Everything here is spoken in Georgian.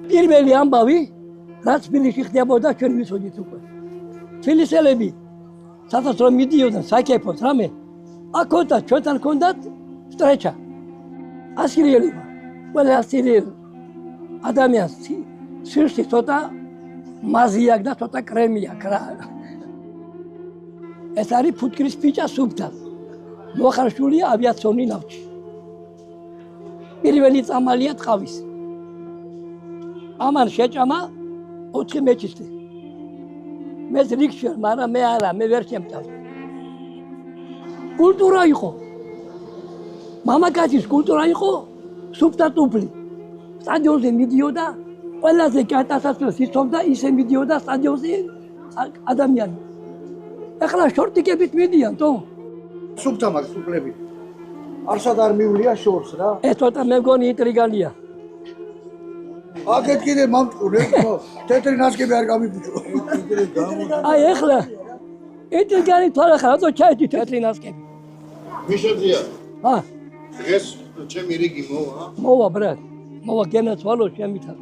პირველი ამბავი, რაც თბილისში ხდებოდა, ჩვენ ვიცოდით უკვე. თბილისელები, სადაც რომ მიდიოდნენ საკეფოს რამე, აქ ქონდათ ჩვენთან ქონდათ სტრეჩა. ასირიელება, ყველა ასირიელი ადამიანს სირში ცოტა მაზი აქვს და ცოტა კრემი აქვს რა. ეს არის ფუტკრის ფიჭა სუფთა. მოხარშულია ავიაციონი ნავთში. პირველი წამალია ტყავის. ამან შეჭამა 4 მეჩისტი. მე რიქშე, მაგრამ მე არა, მე ვერ შემტავ. კულტურა იყო. მამაკაცის კულტურა იყო სუფთა ტუფლი. სტადიონზე მიდიოდა, ყველაზე კატასტროფას იცობდა, ისე მიდიოდა სტადიონზე ადამიანი. ეხლა შორტიკებით მიდიან, თო? სუფთა მაგ სუფლები. არსად არ მივლია შორს რა. ეს ცოტა მე მგონი ინტრიგალია. აქეთ კიდე მომწყურე, თეთრი ნასკები არ გამიბუჭო. აი ეხლა ინტრიგალი თორე ხარ, რატო ჩაიდი თეთრი ნასკები? მიშაძია. ჰა, დღეს ჩემი რიგი მოვა. მოვა ბრატ. მოვა გენაც ვალო შემითა.